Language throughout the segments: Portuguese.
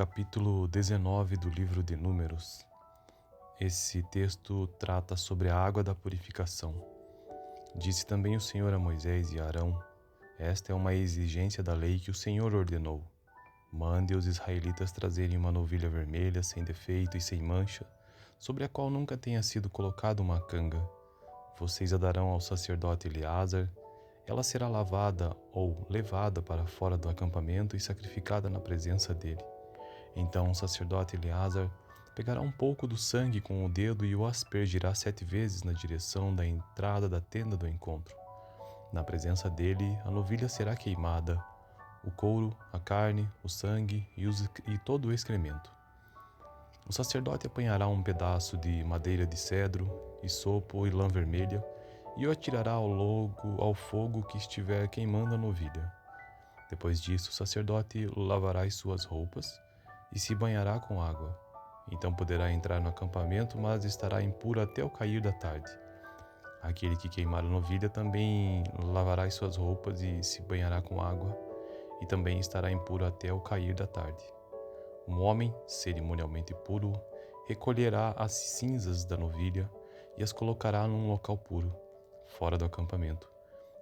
Capítulo 19 do livro de Números. Esse texto trata sobre a água da purificação. Disse também o Senhor a Moisés e a Arão: Esta é uma exigência da lei que o Senhor ordenou. Mande os israelitas trazerem uma novilha vermelha, sem defeito e sem mancha, sobre a qual nunca tenha sido colocada uma canga. Vocês a darão ao sacerdote Eleazar. Ela será lavada ou levada para fora do acampamento e sacrificada na presença dele. Então o sacerdote Eleazar pegará um pouco do sangue com o dedo e o aspergirá 7 vezes na direção da entrada da tenda do encontro. Na presença dele, a novilha será queimada, o couro, a carne, o sangue e todo o excremento. O sacerdote apanhará um pedaço de madeira de cedro, hisopo e lã vermelha e o atirará ao fogo que estiver queimando a novilha. Depois disso, o sacerdote lavará as suas roupas e se banhará com água. Então poderá entrar no acampamento, mas estará impuro até o cair da tarde. Aquele que queimar a novilha também lavará as suas roupas e se banhará com água, e também estará impuro até o cair da tarde. Um homem, cerimonialmente puro, recolherá as cinzas da novilha e as colocará num local puro, fora do acampamento.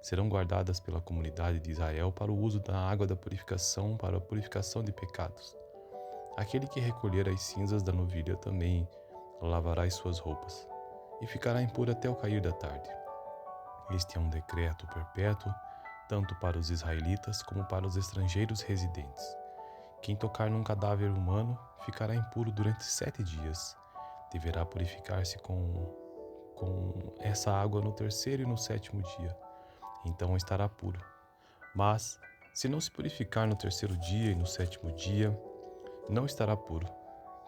Serão guardadas pela comunidade de Israel para o uso da água da purificação, para a purificação de pecados. Aquele que recolher as cinzas da novilha também lavará as suas roupas, e ficará impuro até o cair da tarde. Este é um decreto perpétuo, tanto para os israelitas como para os estrangeiros residentes. Quem tocar num cadáver humano ficará impuro durante 7 dias. Deverá purificar-se com essa água no terceiro e no 7º dia. Então estará puro. Mas, se não se purificar no terceiro dia e no 7º dia, não estará puro.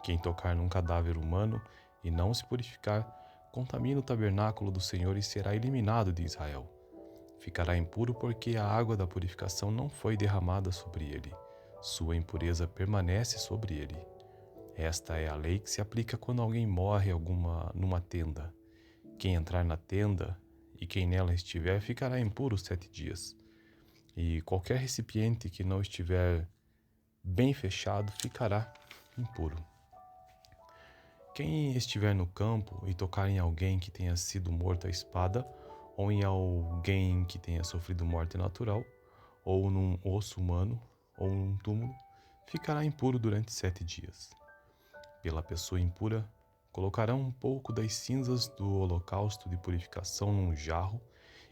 Quem tocar num cadáver humano e não se purificar, contamina o tabernáculo do Senhor e será eliminado de Israel. Ficará impuro porque a água da purificação não foi derramada sobre ele. Sua impureza permanece sobre ele. Esta é a lei que se aplica quando alguém morre numa tenda. Quem entrar na tenda e quem nela estiver ficará impuro 7 dias. E qualquer recipiente que não estiver bem fechado ficará impuro. Quem estiver no campo e tocar em alguém que tenha sido morto à espada, ou em alguém que tenha sofrido morte natural, ou num osso humano, ou num túmulo, ficará impuro durante 7 dias. Pela pessoa impura, colocarão um pouco das cinzas do holocausto de purificação num jarro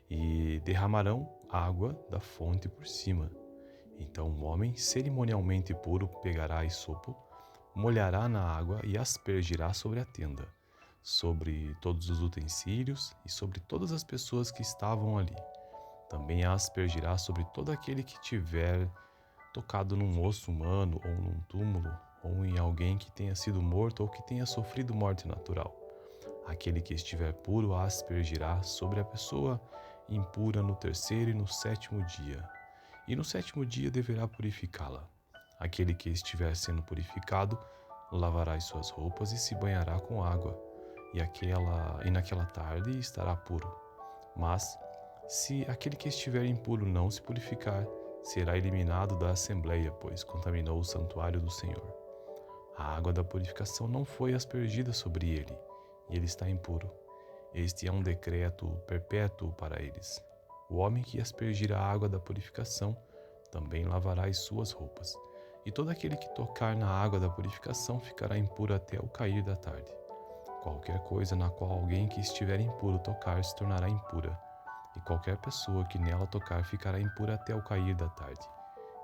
e derramarão água da fonte por cima. Então o homem cerimonialmente puro pegará hisopo, molhará na água e aspergirá sobre a tenda, sobre todos os utensílios e sobre todas as pessoas que estavam ali. Também a aspergirá sobre todo aquele que tiver tocado num osso humano ou num túmulo, ou em alguém que tenha sido morto ou que tenha sofrido morte natural. Aquele que estiver puro a aspergirá sobre a pessoa impura no terceiro e no 7º dia. E no 7º dia deverá purificá-la. Aquele que estiver sendo purificado lavará as suas roupas e se banhará com água, e naquela tarde estará puro. Mas, se aquele que estiver impuro não se purificar, será eliminado da assembleia, pois contaminou o santuário do Senhor. A água da purificação não foi aspergida sobre ele, e ele está impuro. Este é um decreto perpétuo para eles. O homem que aspergir a água da purificação também lavará as suas roupas, e todo aquele que tocar na água da purificação ficará impuro até o cair da tarde. Qualquer coisa na qual alguém que estiver impuro tocar se tornará impura, e qualquer pessoa que nela tocar ficará impura até o cair da tarde.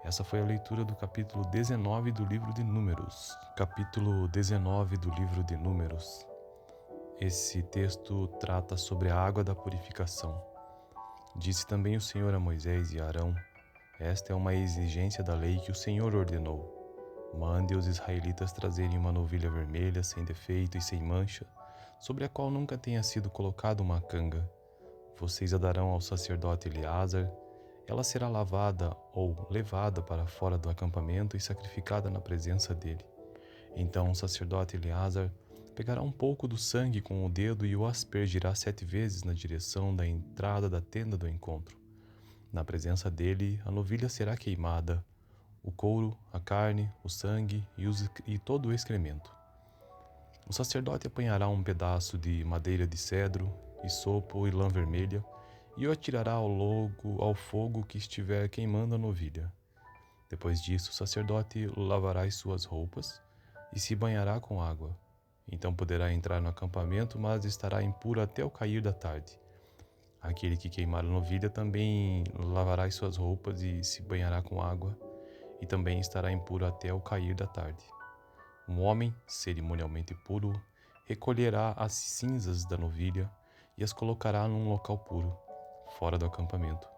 Essa foi a leitura do capítulo 19 do livro de Números. Capítulo 19 do livro de Números. Esse texto trata sobre a água da purificação. Disse também o Senhor a Moisés e a Arão: Esta é uma exigência da lei que o Senhor ordenou. Mande os israelitas trazerem uma novilha vermelha, sem defeito e sem mancha, sobre a qual nunca tenha sido colocada uma canga. Vocês a darão ao sacerdote Eleazar. Ela será lavada ou levada para fora do acampamento e sacrificada na presença dele. Então o sacerdote Eleazar pegará um pouco do sangue com o dedo e o aspergirá 7 vezes na direção da entrada da tenda do encontro. Na presença dele, a novilha será queimada, o couro, a carne, o sangue e todo o excremento. O sacerdote apanhará um pedaço de madeira de cedro, hisopo e lã vermelha, e o atirará ao fogo que estiver queimando a novilha. Depois disso, o sacerdote lavará as suas roupas e se banhará com água. Então poderá entrar no acampamento, mas estará impuro até o cair da tarde. Aquele que queimar a novilha também lavará as suas roupas e se banhará com água, e também estará impuro até o cair da tarde. Um homem, cerimonialmente puro, recolherá as cinzas da novilha e as colocará num local puro, fora do acampamento.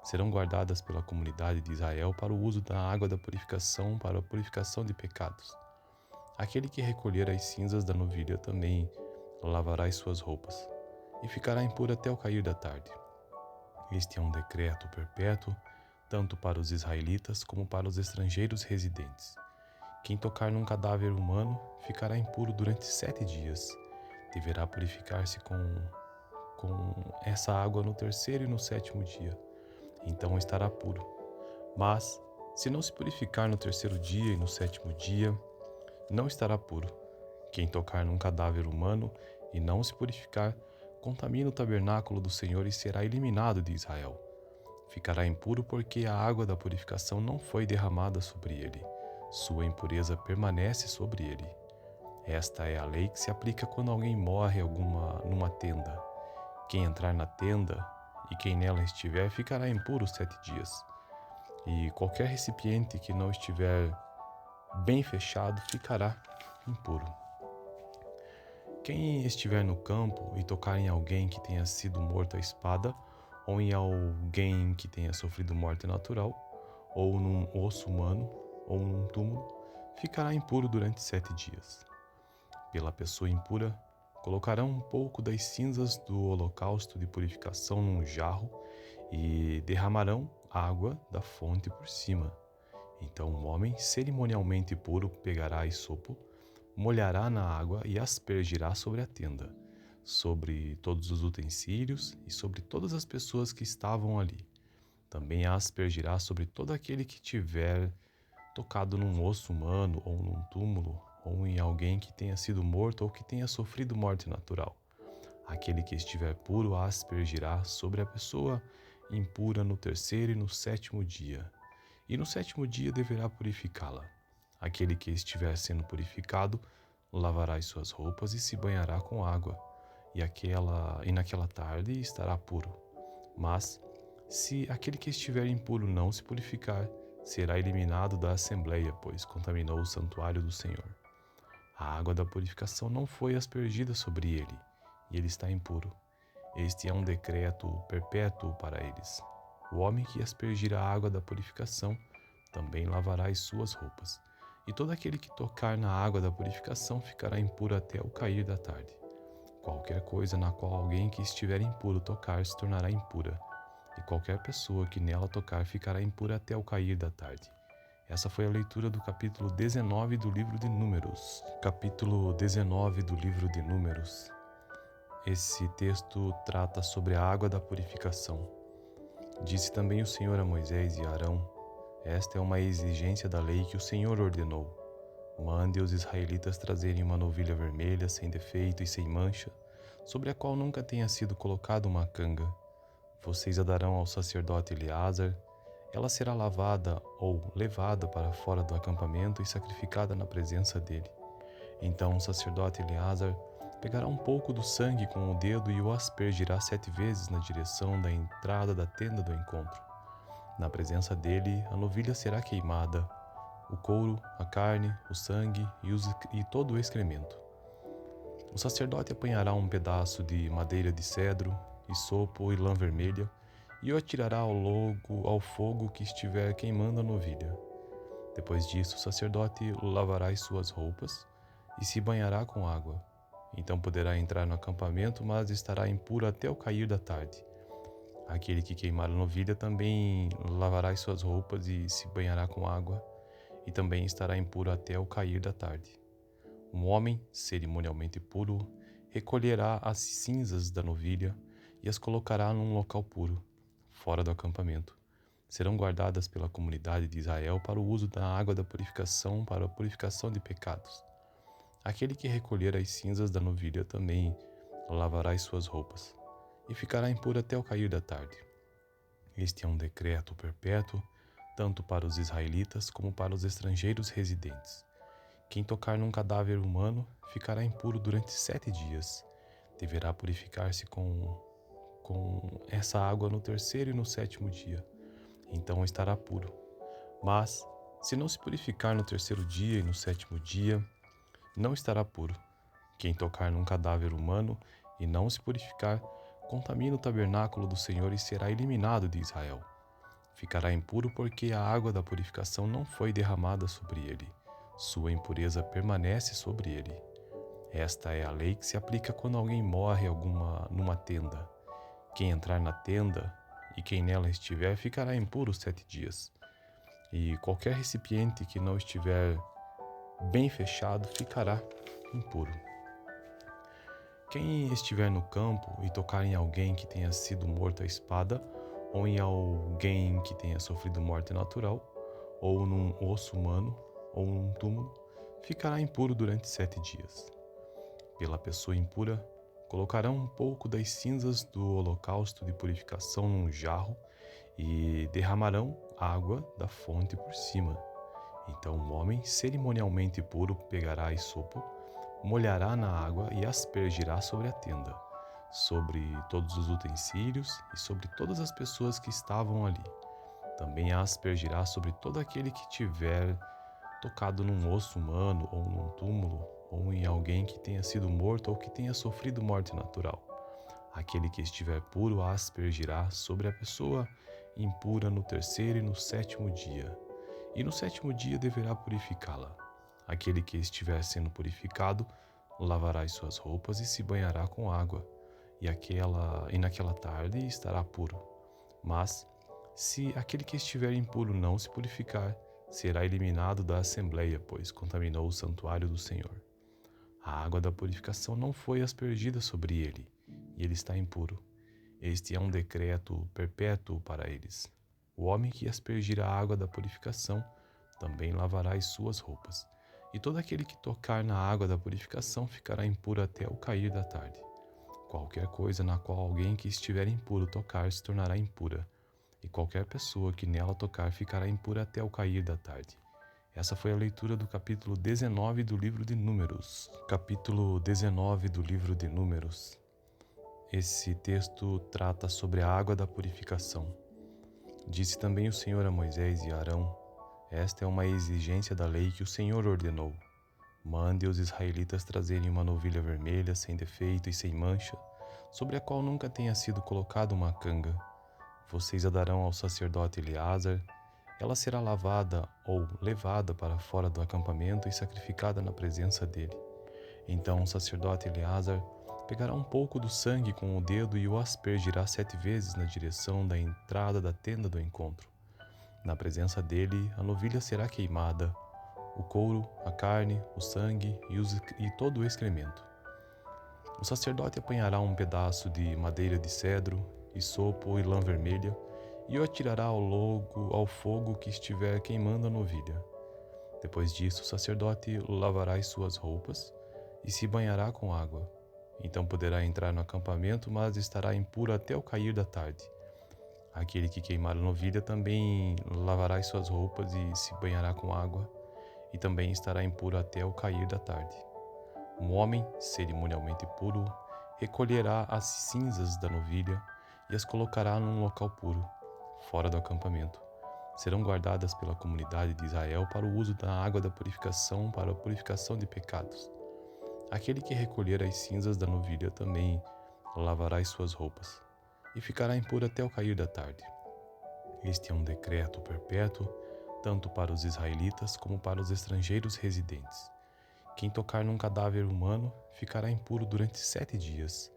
Serão guardadas pela comunidade de Israel para o uso da água da purificação, para a purificação de pecados. Aquele que recolher as cinzas da novilha também lavará as suas roupas, e ficará impuro até o cair da tarde. Este é um decreto perpétuo, tanto para os israelitas como para os estrangeiros residentes. Quem tocar num cadáver humano ficará impuro durante 7 dias. Deverá purificar-se com essa água no terceiro e no 7º dia. Então estará puro. Mas, se não se purificar no terceiro dia e no 7º dia, não estará puro. Quem tocar num cadáver humano e não se purificar, contamina o tabernáculo do Senhor e será eliminado de Israel. Ficará impuro porque a água da purificação não foi derramada sobre ele. Sua impureza permanece sobre ele. Esta é a lei que se aplica quando alguém morre numa tenda. Quem entrar na tenda e quem nela estiver ficará impuro 7 dias. E qualquer recipiente que não estiver bem fechado ficará impuro. Quem estiver no campo e tocar em alguém que tenha sido morto à espada, ou em alguém que tenha sofrido morte natural, ou num osso humano, ou num túmulo, ficará impuro durante 7 dias. Pela pessoa impura, colocarão um pouco das cinzas do holocausto de purificação num jarro e derramarão água da fonte por cima. Então o homem cerimonialmente puro pegará hisopo, molhará na água e aspergirá sobre a tenda, sobre todos os utensílios e sobre todas as pessoas que estavam ali. Também aspergirá sobre todo aquele que tiver tocado num osso humano ou num túmulo, ou em alguém que tenha sido morto ou que tenha sofrido morte natural. Aquele que estiver puro aspergirá sobre a pessoa impura no terceiro e no 7º dia, e no 7º dia deverá purificá-la. Aquele que estiver sendo purificado lavará as suas roupas e se banhará com água, e naquela tarde estará puro. Mas, se aquele que estiver impuro não se purificar, será eliminado da assembleia, pois contaminou o santuário do Senhor. A água da purificação não foi aspergida sobre ele, e ele está impuro. Este é um decreto perpétuo para eles. O homem que aspergir a água da purificação também lavará as suas roupas, e todo aquele que tocar na água da purificação ficará impuro até o cair da tarde. Qualquer coisa na qual alguém que estiver impuro tocar se tornará impura, e qualquer pessoa que nela tocar ficará impura até o cair da tarde. Essa foi a leitura do capítulo 19 do livro de Números. Capítulo 19 do livro de Números. Esse texto trata sobre a água da purificação. Disse também o Senhor a Moisés e a Arão: esta é uma exigência da lei que o Senhor ordenou. Mande os israelitas trazerem uma novilha vermelha, sem defeito e sem mancha, sobre a qual nunca tenha sido colocada uma canga. Vocês a darão ao sacerdote Eleazar. Ela será lavada ou levada para fora do acampamento e sacrificada na presença dele. Então o sacerdote Eleazar pegará um pouco do sangue com o dedo e o aspergirá 7 vezes na direção da entrada da tenda do encontro. Na presença dele, a novilha será queimada, o couro, a carne, o sangue e todo o excremento. O sacerdote apanhará um pedaço de madeira de cedro, hisopo e lã vermelha, e o atirará ao fogo que estiver queimando a novilha. Depois disso, o sacerdote lavará as suas roupas e se banhará com água. Então poderá entrar no acampamento, mas estará impuro até o cair da tarde. Aquele que queimar a novilha também lavará as suas roupas e se banhará com água, e também estará impuro até o cair da tarde. Um homem, cerimonialmente puro, recolherá as cinzas da novilha e as colocará num local puro, fora do acampamento. serão guardadas pela comunidade de Israel para o uso da água da purificação, para a purificação de pecados. Aquele que recolher as cinzas da novilha também lavará as suas roupas, e ficará impuro até o cair da tarde. Este é um decreto perpétuo, tanto para os israelitas como para os estrangeiros residentes. Quem tocar num cadáver humano ficará impuro durante 7 dias. Deverá purificar-se com essa água no terceiro e no sétimo dia. Então estará puro. Mas, se não se purificar no terceiro dia e no sétimo dia, não estará puro. Quem tocar num cadáver humano e não se purificar, contamina o tabernáculo do Senhor e será eliminado de Israel. Ficará impuro porque a água da purificação não foi derramada sobre ele. Sua impureza permanece sobre ele. Esta é a lei que se aplica quando alguém morre numa tenda. Quem entrar na tenda e quem nela estiver ficará impuro 7 dias. E qualquer recipiente que não estiver bem fechado ficará impuro. Quem estiver no campo e tocar em alguém que tenha sido morto à espada, ou em alguém que tenha sofrido morte natural, ou num osso humano, ou num túmulo, ficará impuro durante 7 dias. Pela pessoa impura, colocarão um pouco das cinzas do holocausto de purificação num jarro e derramarão água da fonte por cima. Então o homem cerimonialmente puro pegará isopo, molhará na água e aspergirá sobre a tenda, sobre todos os utensílios e sobre todas as pessoas que estavam ali. Também a aspergirá sobre todo aquele que tiver tocado num osso humano ou num túmulo ou em alguém que tenha sido morto ou que tenha sofrido morte natural. Aquele que estiver puro a aspergirá sobre a pessoa impura no terceiro e no sétimo dia, e no sétimo dia deverá purificá-la. Aquele que estiver sendo purificado lavará as suas roupas e se banhará com água, e naquela tarde estará puro. Mas, se aquele que estiver impuro não se purificar, será eliminado da assembleia, pois contaminou o santuário do Senhor. A água da purificação não foi aspergida sobre ele, e ele está impuro. Este é um decreto perpétuo para eles. O homem que aspergir a água da purificação também lavará as suas roupas, e todo aquele que tocar na água da purificação ficará impuro até o cair da tarde. Qualquer coisa na qual alguém que estiver impuro tocar se tornará impura, e qualquer pessoa que nela tocar ficará impura até o cair da tarde. Essa foi a leitura do capítulo 19 do livro de Números. Capítulo 19 do livro de Números. Esse texto trata sobre a água da purificação. Disse também o Senhor a Moisés e a Arão: esta é uma exigência da lei que o Senhor ordenou. Mande os israelitas trazerem uma novilha vermelha, sem defeito e sem mancha, sobre a qual nunca tenha sido colocada uma canga. Vocês a darão ao sacerdote Eleazar. Ela será lavada ou levada para fora do acampamento e sacrificada na presença dele. Então o sacerdote Eleazar pegará um pouco do sangue com o dedo e o aspergirá 7 vezes na direção da entrada da tenda do encontro. Na presença dele, a novilha será queimada, o couro, a carne, o sangue e todo o excremento. O sacerdote apanhará um pedaço de madeira de cedro, isopo e lã vermelha, e o atirará ao fogo que estiver queimando a novilha. Depois disso, o sacerdote lavará as suas roupas e se banhará com água. Então poderá entrar no acampamento, mas estará impuro até o cair da tarde. Aquele que queimar a novilha também lavará as suas roupas e se banhará com água, e também estará impuro até o cair da tarde. Um homem, cerimonialmente puro, recolherá as cinzas da novilha e as colocará num local puro, fora do acampamento. Serão guardadas pela comunidade de Israel para o uso da água da purificação, para a purificação de pecados. Aquele que recolher as cinzas da novilha também lavará as suas roupas, e ficará impuro até o cair da tarde. Este é um decreto perpétuo, tanto para os israelitas como para os estrangeiros residentes. Quem tocar num cadáver humano ficará impuro durante 7 dias.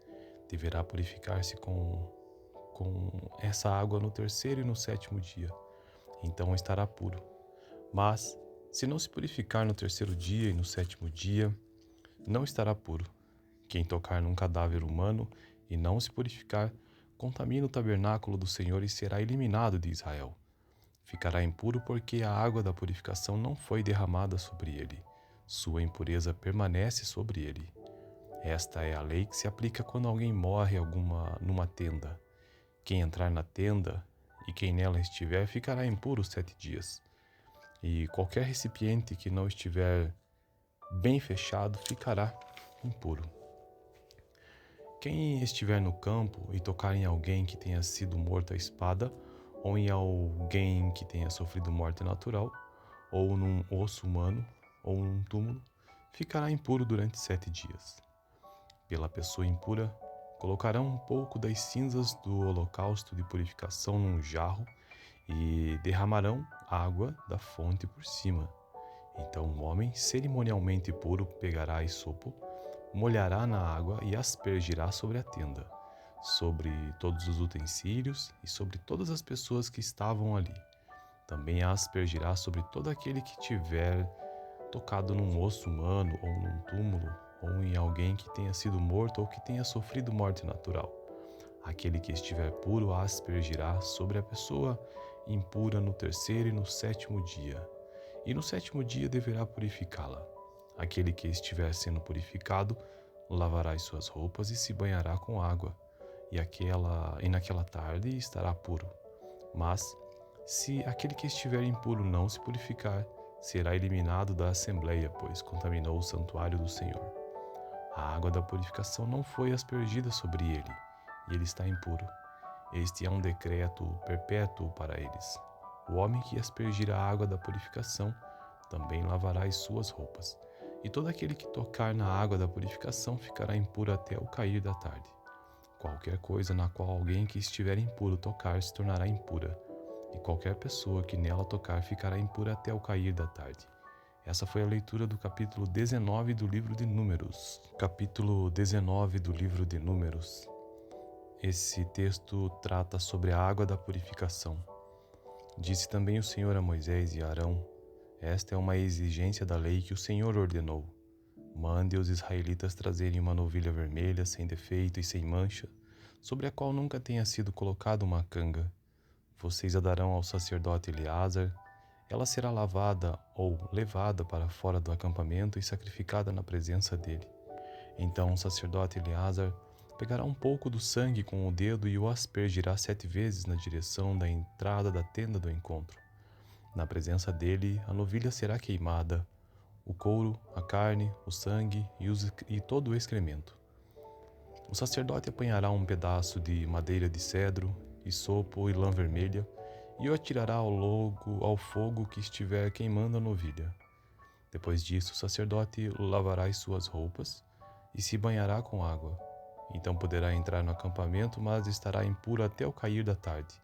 Deverá purificar-se com essa água no terceiro e no sétimo dia. Então estará puro. Mas, se não se purificar no terceiro dia e no sétimo dia, não estará puro. Quem tocar num cadáver humano e não se purificar, contamina o tabernáculo do Senhor e será eliminado de Israel. Ficará impuro porque a água da purificação não foi derramada sobre ele. Sua impureza permanece sobre ele. Esta é a lei que se aplica quando alguém morre numa tenda. Quem entrar na tenda e quem nela estiver ficará impuro 7 dias. E qualquer recipiente que não estiver bem fechado ficará impuro. Quem estiver no campo e tocar em alguém que tenha sido morto à espada, ou em alguém que tenha sofrido morte natural, ou num osso humano, ou num túmulo, ficará impuro durante 7 dias. Pela pessoa impura, colocarão um pouco das cinzas do holocausto de purificação num jarro e derramarão água da fonte por cima. Então o homem cerimonialmente puro pegará isopo, molhará na água e aspergirá sobre a tenda, sobre todos os utensílios e sobre todas as pessoas que estavam ali. Também a aspergirá sobre todo aquele que tiver tocado num osso humano ou num túmulo ou em alguém que tenha sido morto ou que tenha sofrido morte natural. Aquele que estiver puro a aspergirá sobre a pessoa impura no terceiro e no sétimo dia, e no sétimo dia deverá purificá-la. Aquele que estiver sendo purificado lavará as suas roupas e se banhará com água, e naquela tarde estará puro. Mas, se aquele que estiver impuro não se purificar, será eliminado da assembleia, pois contaminou o santuário do Senhor. A água da purificação não foi aspergida sobre ele, e ele está impuro. Este é um decreto perpétuo para eles. O homem que aspergir a água da purificação também lavará as suas roupas, e todo aquele que tocar na água da purificação ficará impuro até o cair da tarde. Qualquer coisa na qual alguém que estiver impuro tocar se tornará impura, e qualquer pessoa que nela tocar ficará impura até o cair da tarde. Essa foi a leitura do capítulo 19 do livro de Números. Capítulo 19 do livro de Números. Esse texto trata sobre a água da purificação. Disse também o Senhor a Moisés e a Arão: esta é uma exigência da lei que o Senhor ordenou. Mande os israelitas trazerem uma novilha vermelha, sem defeito e sem mancha, sobre a qual nunca tenha sido colocada uma canga. Vocês a darão ao sacerdote Eleazar. Ela será lavada ou levada para fora do acampamento e sacrificada na presença dele. Então o sacerdote Eleazar pegará um pouco do sangue com o dedo e o aspergirá 7 vezes na direção da entrada da tenda do encontro. Na presença dele, a novilha será queimada, o couro, a carne, o sangue e todo o excremento. O sacerdote apanhará um pedaço de madeira de cedro, isopo e lã vermelha, e o atirará ao fogo que estiver queimando a novilha. Depois disso, o sacerdote lavará as suas roupas e se banhará com água. Então poderá entrar no acampamento, mas estará impuro até o cair da tarde.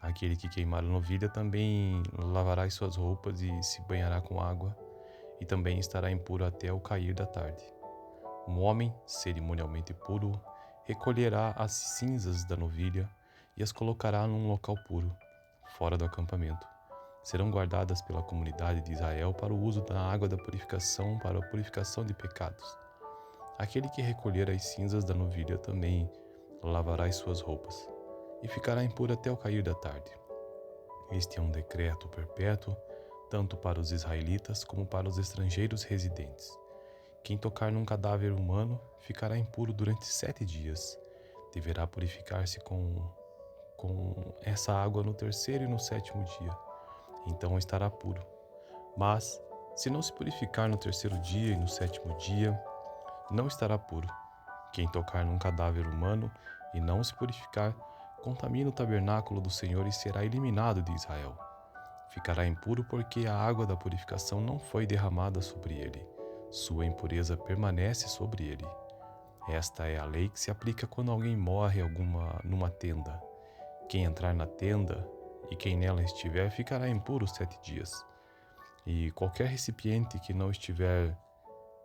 Aquele que queimar a novilha também lavará as suas roupas e se banhará com água, e também estará impuro até o cair da tarde. Um homem, cerimonialmente puro, recolherá as cinzas da novilha e as colocará num local puro, fora do acampamento. Serão guardadas pela comunidade de Israel para o uso da água da purificação, para a purificação de pecados. Aquele que recolher as cinzas da novilha também lavará as suas roupas, e ficará impuro até o cair da tarde. Este é um decreto perpétuo, tanto para os israelitas como para os estrangeiros residentes. Quem tocar num cadáver humano ficará impuro durante 7 dias. Deverá purificar-se com essa água no terceiro e no sétimo dia. Então estará puro. Mas, se não se purificar no terceiro dia e no sétimo dia, não estará puro. Quem tocar num cadáver humano e não se purificar, contamina o tabernáculo do Senhor e será eliminado de Israel. Ficará impuro porque a água da purificação não foi derramada sobre ele. Sua impureza permanece sobre ele. Esta é a lei que se aplica quando alguém morre numa tenda. Quem entrar na tenda e quem nela estiver ficará impuro 7 dias. E qualquer recipiente que não estiver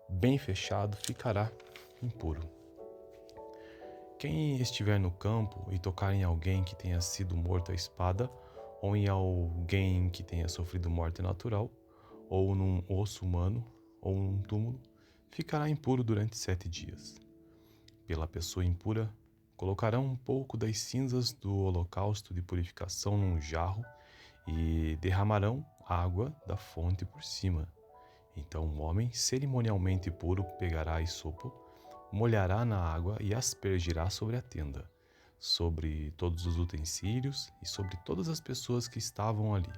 bem fechado ficará impuro. Quem estiver no campo e tocar em alguém que tenha sido morto à espada, ou em alguém que tenha sofrido morte natural, ou num osso humano, ou num túmulo, ficará impuro durante 7 dias. Pela pessoa impura, colocarão um pouco das cinzas do holocausto de purificação num jarro e derramarão água da fonte por cima. Então o homem cerimonialmente puro pegará hisopo, molhará na água e aspergirá sobre a tenda, sobre todos os utensílios e sobre todas as pessoas que estavam ali.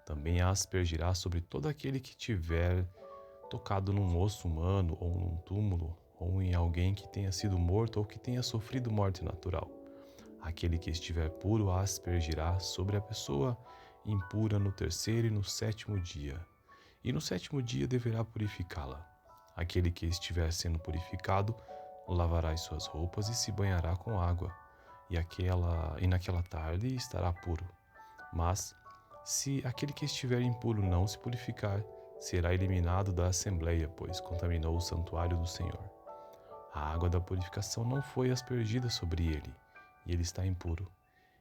Também a aspergirá sobre todo aquele que tiver tocado num osso humano ou num túmulo, ou em alguém que tenha sido morto ou que tenha sofrido morte natural. Aquele que estiver puro a aspergirá sobre a pessoa impura no terceiro e no sétimo dia. E no sétimo dia deverá purificá-la. Aquele que estiver sendo purificado lavará as suas roupas e se banhará com água, e naquela tarde estará puro. Mas, se aquele que estiver impuro não se purificar, será eliminado da assembleia, pois contaminou o santuário do Senhor. A água da purificação não foi aspergida sobre ele, e ele está impuro.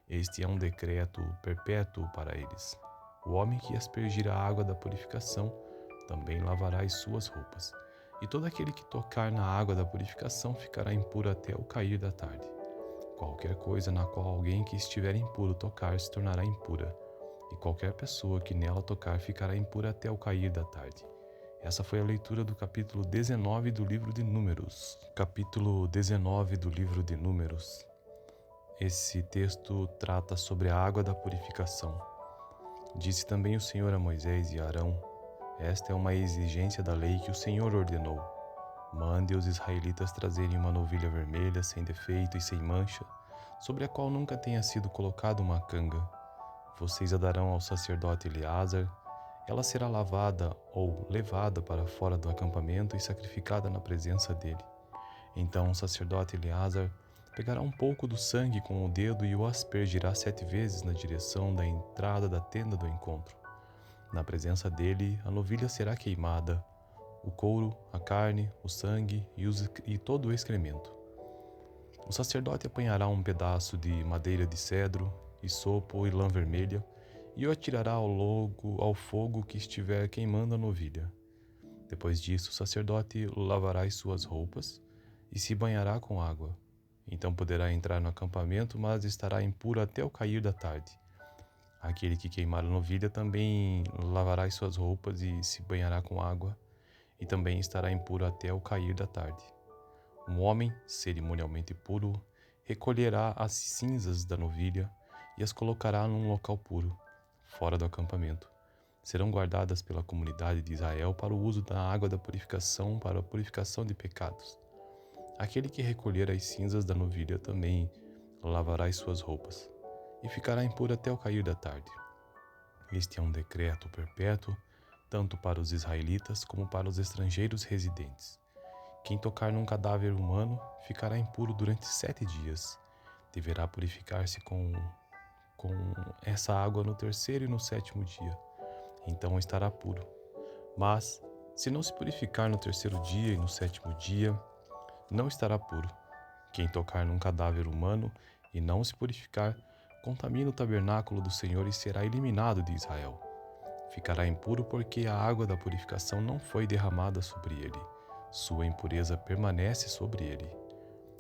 Este é um decreto perpétuo para eles. O homem que aspergir a água da purificação também lavará as suas roupas. E todo aquele que tocar na água da purificação ficará impuro até o cair da tarde. Qualquer coisa na qual alguém que estiver impuro tocar se tornará impura, e qualquer pessoa que nela tocar ficará impura até o cair da tarde. Essa foi a leitura do capítulo 19 do livro de Números. Capítulo 19 do livro de Números. Esse texto trata sobre a água da purificação. Disse também o Senhor a Moisés e a Arão: esta é uma exigência da lei que o Senhor ordenou. Mande os israelitas trazerem uma novilha vermelha, sem defeito e sem mancha, sobre a qual nunca tenha sido colocada uma canga. Vocês a darão ao sacerdote Eleazar. Ela será lavada ou levada para fora do acampamento e sacrificada na presença dele. Então o sacerdote Eleazar pegará um pouco do sangue com o dedo e o aspergirá 7 vezes na direção da entrada da tenda do encontro. Na presença dele, a novilha será queimada, o couro, a carne, o sangue e todo o excremento. O sacerdote apanhará um pedaço de madeira de cedro, hisopo e lã vermelha, e o atirará ao fogo que estiver queimando a novilha. Depois disso, o sacerdote lavará as suas roupas e se banhará com água. Então poderá entrar no acampamento, mas estará impuro até o cair da tarde. Aquele que queimar a novilha também lavará as suas roupas e se banhará com água, e também estará impuro até o cair da tarde. Um homem, cerimonialmente puro, recolherá as cinzas da novilha e as colocará num local puro, fora do acampamento. Serão guardadas pela comunidade de Israel para o uso da água da purificação, para a purificação de pecados. Aquele que recolher as cinzas da novilha também lavará as suas roupas, e ficará impuro até o cair da tarde. Este é um decreto perpétuo, tanto para os israelitas como para os estrangeiros residentes. Quem tocar num cadáver humano ficará impuro durante 7 dias. Deverá purificar-se com essa água no terceiro e no sétimo dia. Então estará puro. Mas, se não se purificar no terceiro dia e no sétimo dia, não estará puro. Quem tocar num cadáver humano e não se purificar, contamina o tabernáculo do Senhor e será eliminado de Israel. Ficará impuro porque a água da purificação não foi derramada sobre ele. Sua impureza permanece sobre ele.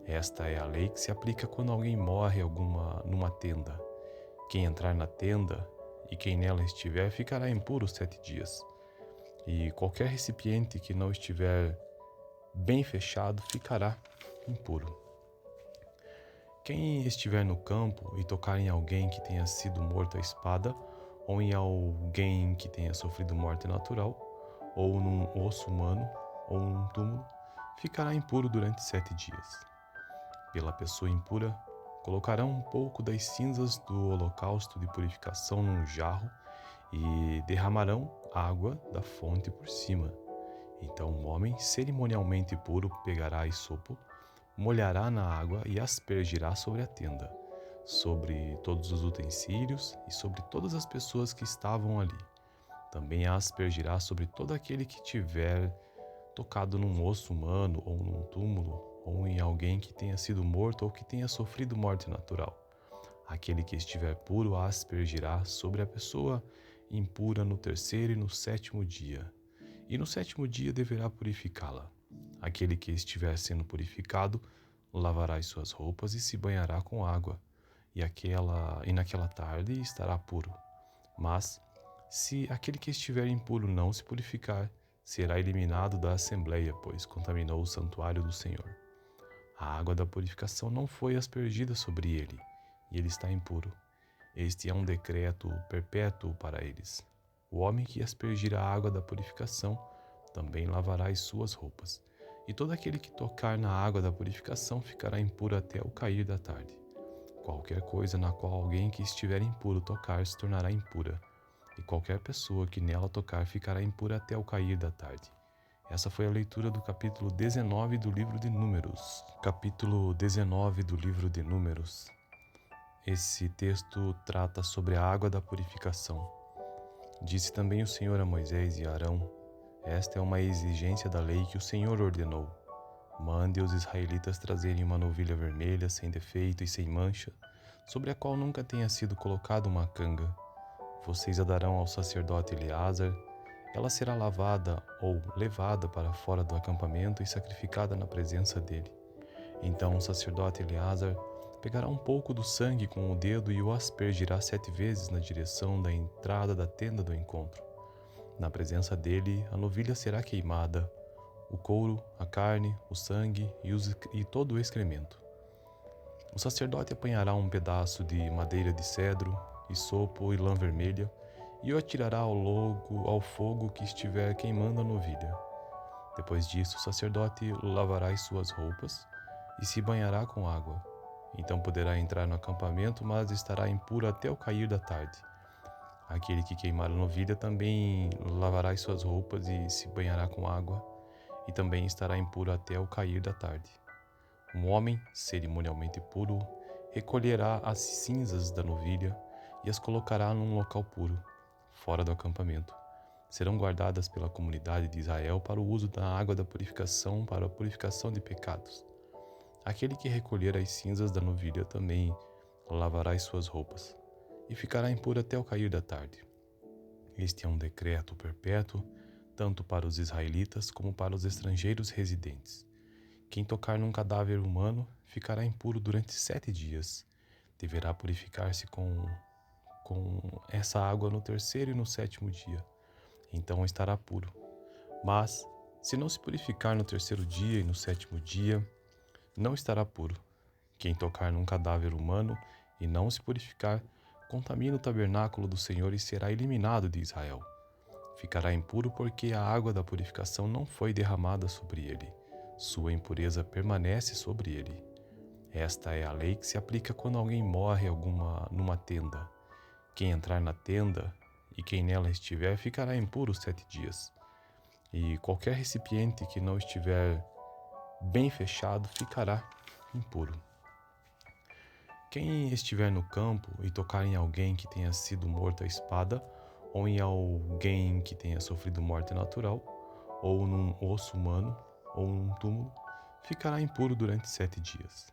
Esta é a lei que se aplica quando alguém morre numa tenda. Quem entrar na tenda e quem nela estiver ficará impuro 7 dias. E qualquer recipiente que não estiver bem fechado ficará impuro. Quem estiver no campo e tocar em alguém que tenha sido morto à espada, ou em alguém que tenha sofrido morte natural, ou num osso humano, ou num túmulo, ficará impuro durante 7 dias. Pela pessoa impura, colocarão um pouco das cinzas do holocausto de purificação num jarro e derramarão água da fonte por cima. Então o homem cerimonialmente puro pegará hisopo, molhará na água e aspergirá sobre a tenda, sobre todos os utensílios e sobre todas as pessoas que estavam ali. Também a aspergirá sobre todo aquele que tiver tocado num osso humano ou num túmulo, ou em alguém que tenha sido morto ou que tenha sofrido morte natural. Aquele que estiver puro a aspergirá sobre a pessoa impura no terceiro e no sétimo dia. E no sétimo dia deverá purificá-la. Aquele que estiver sendo purificado lavará as suas roupas e se banhará com água, e naquela tarde estará puro. Mas, se aquele que estiver impuro não se purificar, será eliminado da assembleia, pois contaminou o santuário do Senhor. A água da purificação não foi aspergida sobre ele, e ele está impuro. Este é um decreto perpétuo para eles. O homem que aspergir a água da purificação também lavará as suas roupas. E todo aquele que tocar na água da purificação ficará impuro até o cair da tarde. Qualquer coisa na qual alguém que estiver impuro tocar se tornará impura, e qualquer pessoa que nela tocar ficará impura até o cair da tarde. Essa foi a leitura do capítulo 19 do livro de Números. Capítulo 19 do livro de Números. Esse texto trata sobre a água da purificação. Disse também o Senhor a Moisés e a Arão: esta é uma exigência da lei que o Senhor ordenou. Mande os israelitas trazerem uma novilha vermelha, sem defeito e sem mancha, sobre a qual nunca tenha sido colocada uma canga. Vocês a darão ao sacerdote Eleazar. Ela será lavada ou levada para fora do acampamento e sacrificada na presença dele. Então o sacerdote Eleazar pegará um pouco do sangue com o dedo e o aspergirá 7 vezes na direção da entrada da tenda do encontro. Na presença dele, a novilha será queimada, o couro, a carne, o sangue e todo o excremento. O sacerdote apanhará um pedaço de madeira de cedro, hisopo e lã vermelha, e o atirará ao fogo que estiver queimando a novilha. Depois disso, o sacerdote lavará as suas roupas e se banhará com água. Então poderá entrar no acampamento, mas estará impuro até o cair da tarde. Aquele que queimar a novilha também lavará as suas roupas e se banhará com água, e também estará impuro até o cair da tarde. Um homem, cerimonialmente puro, recolherá as cinzas da novilha e as colocará num local puro, fora do acampamento. Serão guardadas pela comunidade de Israel para o uso da água da purificação, para a purificação de pecados. Aquele que recolher as cinzas da novilha também lavará as suas roupas, e ficará impuro até o cair da tarde. Este é um decreto perpétuo, tanto para os israelitas como para os estrangeiros residentes. Quem tocar num cadáver humano ficará impuro durante 7 dias. Deverá purificar-se com essa água no 3º e no 7º dia. Então estará puro. Mas, se não se purificar no 3º dia e no 7º dia, não estará puro. Quem tocar num cadáver humano e não se purificar, contamina o tabernáculo do Senhor e será eliminado de Israel. Ficará impuro porque a água da purificação não foi derramada sobre ele. Sua impureza permanece sobre ele. Esta é a lei que se aplica quando alguém morre numa tenda. Quem entrar na tenda e quem nela estiver ficará impuro 7 dias. E qualquer recipiente que não estiver bem fechado ficará impuro. Quem estiver no campo e tocar em alguém que tenha sido morto à espada, ou em alguém que tenha sofrido morte natural, ou num osso humano, ou num túmulo, ficará impuro durante 7 dias.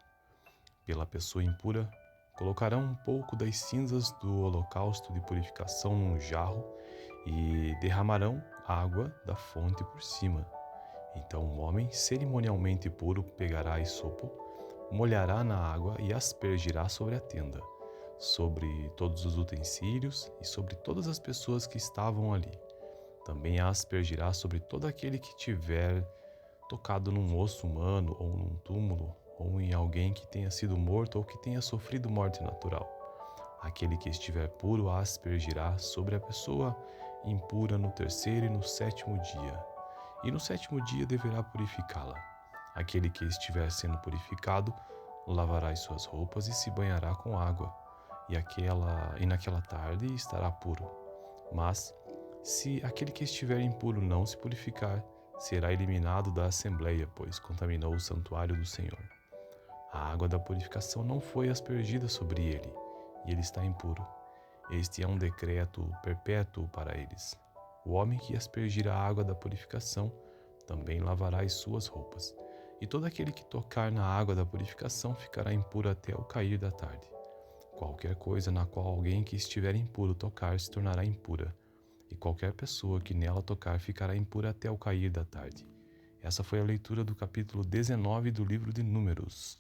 Pela pessoa impura, colocarão um pouco das cinzas do holocausto de purificação num jarro e derramarão água da fonte por cima. Então um homem cerimonialmente puro pegará hisopo, molhará na água e aspergirá sobre a tenda, sobre todos os utensílios e sobre todas as pessoas que estavam ali. Também a aspergirá sobre todo aquele que tiver tocado num osso humano ou num túmulo, ou em alguém que tenha sido morto ou que tenha sofrido morte natural. Aquele que estiver puro a aspergirá sobre a pessoa impura no 3º e no 7º dia, e no 7º dia deverá purificá-la. Aquele que estiver sendo purificado lavará as suas roupas e se banhará com água, e naquela tarde estará puro. Mas, se aquele que estiver impuro não se purificar, será eliminado da assembleia, pois contaminou o santuário do Senhor. A água da purificação não foi aspergida sobre ele, e ele está impuro. Este é um decreto perpétuo para eles. O homem que aspergir a água da purificação também lavará as suas roupas, e todo aquele que tocar na água da purificação ficará impuro até o cair da tarde. Qualquer coisa na qual alguém que estiver impuro tocar se tornará impura, e qualquer pessoa que nela tocar ficará impura até o cair da tarde. Essa foi a leitura do capítulo 19 do livro de Números.